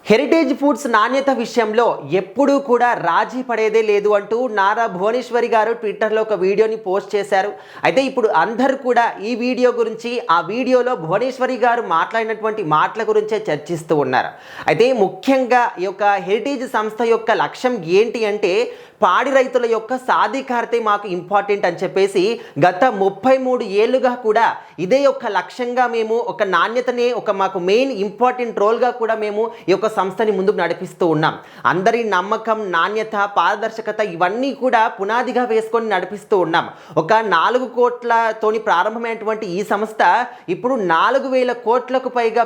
Heritage foods నాణ్యత విషయంలో ఎప్పుడూ కూడా రాజీ పడేదే లేదు అంటూ నారా భువనేశ్వరి గారు ట్విట్టర్లో ఒక వీడియోని పోస్ట్ చేశారు. అయితే ఇప్పుడు అందరూ కూడా ఈ వీడియో గురించి, ఆ వీడియోలో భువనేశ్వరి గారు మాట్లాడినటువంటి మాటల గురించే చర్చిస్తూ ఉన్నారు. అయితే ముఖ్యంగా ఈ యొక్క హెరిటేజ్ సంస్థ యొక్క లక్ష్యం ఏంటి అంటే, పాడి రైతుల యొక్క సాధికారతే మాకు ఇంపార్టెంట్ అని చెప్పేసి గత 33 ఏళ్ళుగా కూడా ఇదే యొక్క లక్ష్యంగా మేము ఒక నాణ్యతనే మాకు మెయిన్ ఇంపార్టెంట్ రోల్గా కూడా మేము ఈ యొక్క సంస్థని ముందుకు నడిపిస్తూ ఉన్నాం. అందరి నమ్మకం, నాణ్యత, పారదర్శకత ఇవన్నీ కూడా పునాదిగా వేసుకొని నడిపిస్తూ ఉన్నాం. ఒక 4 కోట్లతోని ప్రారంభమైనటువంటి ఈ సంస్థ ఇప్పుడు 4,000 కోట్లకు పైగా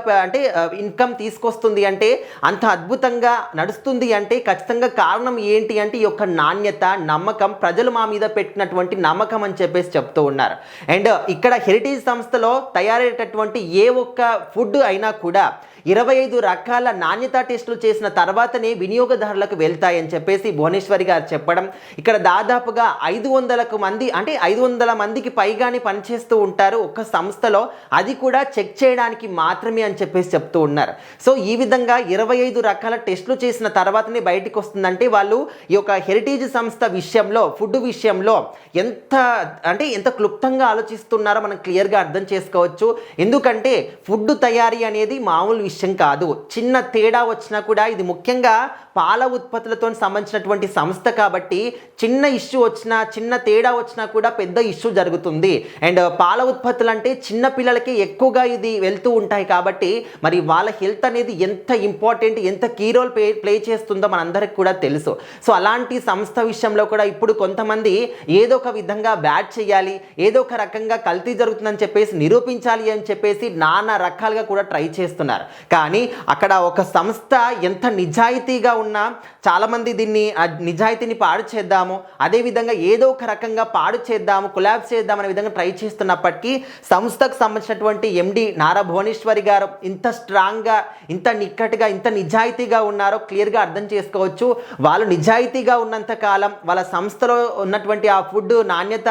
ఇన్కమ్ తీసుకొస్తుంది అంటే, అంత అద్భుతంగా నడుస్తుంది అంటే ఖచ్చితంగా కారణం ఏంటి అంటే ఈ యొక్క నాణ్యత, నమ్మకం, ప్రజలు మా మీద పెట్టినటువంటి నమ్మకం అని చెప్పేసి చెప్తూ ఉన్నారు. అండ్ ఇక్కడ హెరిటేజ్ సంస్థలో తయారయ్యేటటువంటి ఏ ఒక్క ఫుడ్ అయినా కూడా 25 రకాల నాణ్యతా టెస్టులు చేసిన తర్వాతనే వినియోగదారులకు వెళ్తాయని చెప్పేసి భువనేశ్వరి గారు చెప్పడం. ఇక్కడ దాదాపుగా 500 మందికి పైగానే పనిచేస్తూ ఉంటారు ఒక సంస్థలో, అది కూడా చెక్ చేయడానికి మాత్రమే అని చెప్పేసి చెప్తూ ఉన్నారు. సో ఈ విధంగా 25 రకాల టెస్టులు చేసిన తర్వాతనే బయటికి వస్తుందంటే వాళ్ళు ఈ యొక్క హెరిటేజ్ సంస్థ విషయంలో, ఫుడ్ విషయంలో ఎంత క్లుప్తంగా ఆలోచిస్తున్నారో మనం క్లియర్గా అర్థం చేసుకోవచ్చు. ఎందుకంటే ఫుడ్ తయారీ అనేది మామూలు విషయం కాదు. చిన్న తేడా వచ్చినా కూడా, ఇది ముఖ్యంగా పాల ఉత్పత్తులతో సంబంధించినటువంటి సంస్థ కాబట్టి చిన్న ఇష్యూ వచ్చినా, చిన్న తేడా వచ్చినా కూడా పెద్ద ఇష్యూ జరుగుతుంది. అండ్ పాల ఉత్పత్తులు అంటే చిన్న పిల్లలకి ఎక్కువగా ఇది వెళ్తూ ఉంటాయి కాబట్టి మరి వాళ్ళ హెల్త్ అనేది ఎంత ఇంపార్టెంట్, ఎంత కీ రోల్ ప్లే చేస్తుందో మనందరికి కూడా తెలుసు. సో అలాంటి సంస్థ విషయంలో కూడా ఇప్పుడు కొంతమంది ఏదో ఒక విధంగా బ్యాడ్ చేయాలి, ఏదో ఒక రకంగా కల్తీ జరుగుతుందని చెప్పేసి నిరూపించాలి అని చెప్పేసి నానా రకాలుగా కూడా ట్రై చేస్తున్నారు. కానీ అక్కడ ఒక సంస్థ ఎంత నిజాయితీగా ఉన్నా చాలామంది దీన్ని నిజాయితీని పాడు చేద్దాము, అదేవిధంగా ఏదో ఒక రకంగా పాడు చేద్దాము, కొలాబ్స్ చేద్దాం అనే విధంగా ట్రై చేస్తున్నప్పటికీ సంస్థకు సంబంధించినటువంటి ఎండి నారా భువనేశ్వరి గారు ఇంత స్ట్రాంగ్గా, ఇంత నిక్కటిగా, ఇంత నిజాయితీగా ఉన్నారో క్లియర్గా అర్థం చేసుకోవచ్చు. వాళ్ళు నిజాయితీగా ఉన్నంత కాలం, వాళ్ళ సంస్థలో ఉన్నటువంటి ఆ ఫుడ్ నాణ్యత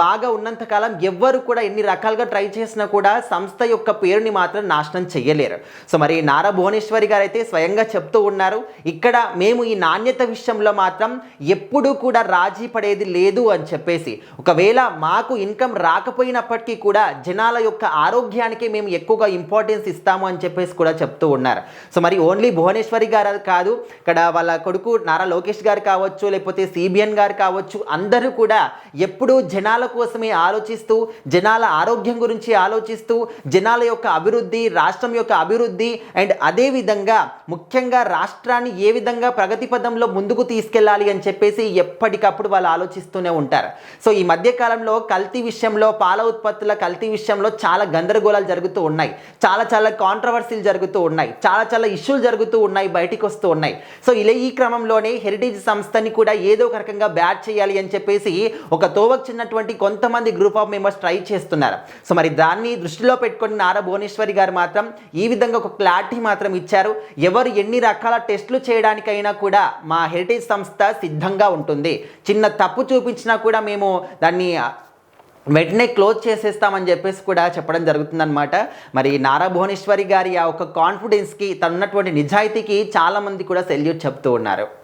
బాగా ఉన్నంత కాలం ఎవ్వరు కూడా ఎన్ని రకాలుగా ట్రై చేసినా కూడా సంస్థ యొక్క పేరుని మాత్రం నాశనం చెయ్యలేరు. సో మరి నారా భువనేశ్వరి గారు అయితే స్వయంగా చెప్తూ ఉన్నారు, ఇక్కడ మేము ఈ నాణ్యత విషయంలో మాత్రం ఎప్పుడూ కూడా రాజీ పడేది లేదు అని చెప్పేసి. ఒకవేళ మాకు ఇన్కమ్ రాకపోయినప్పటికీ కూడా జనాల యొక్క ఆరోగ్యానికి మేము ఎక్కువగా ఇంపార్టెన్స్ ఇస్తాము అని చెప్పేసి కూడా చెప్తూ ఉన్నారు. సో మరి ఓన్లీ భువనేశ్వరి గారు కాదు, ఇక్కడ వాళ్ళ కొడుకు నారా లోకేష్ గారు కావచ్చు, లేకపోతే సిబిఎన్ గారు కావచ్చు, అందరూ కూడా ఎప్పుడూ జనాల కోసమే ఆలోచిస్తూ, జనాల ఆరోగ్యం గురించి ఆలోచిస్తూ, జనాల యొక్క అభివృద్ధి, రాష్ట్రం యొక్క అభివృద్ధి అండ్ అదేవిధంగా ముఖ్యంగా రాష్ట్రాన్ని ఏ విధంగా ప్రగతి పదంలో ముందుకు తీసుకెళ్ళాలి అని చెప్పేసి ఎప్పటికప్పుడు వాళ్ళు ఆలోచిస్తూనే ఉంటారు. సో ఈ మధ్యకాలంలో కల్తీ విషయంలో, పాల ఉత్పత్తుల కల్తీ విషయంలో చాలా గందరగోళాలు జరుగుతూ ఉన్నాయి, చాలా కాంట్రవర్సీలు జరుగుతూ ఉన్నాయి, చాలా ఇష్యూలు జరుగుతూ ఉన్నాయి, బయటికి వస్తూ ఉన్నాయి. సో ఈ క్రమంలోనే హెరిటేజ్ సంస్థని కూడా ఏదో ఒక రకంగా బ్యాడ్ చేయాలి అని చెప్పేసి ఒక తోవకు చిన్నటువంటి కొంతమంది గ్రూప్ ఆఫ్ మెంబర్స్ ట్రై చేస్తున్నారు. సో మరి దాన్ని దృష్టిలో పెట్టుకొని నారా భువనేశ్వరి గారు మాత్రం ఈ విధంగా ఒక క్లారిటీ మాత్రం ఇచ్చారు. ఎవరు ఎన్ని రకాల టెస్టులు చేయడానికైనా కూడా మా హెరిటేజ్ సంస్థ సిద్ధంగా ఉంటుంది. చిన్న తప్పు చూపించినా కూడా మేము దాన్ని వెంటనే క్లోజ్ చేసేస్తామని చెప్పేసి కూడా చెప్పడం జరుగుతుందన్నమాట. మరి నారా భువనేశ్వరి గారి ఆ ఒక కాన్ఫిడెన్స్కి, తనున్నటువంటి నిజాయితీకి చాలామంది కూడా సెల్యూట్ చెప్తూ ఉన్నారు.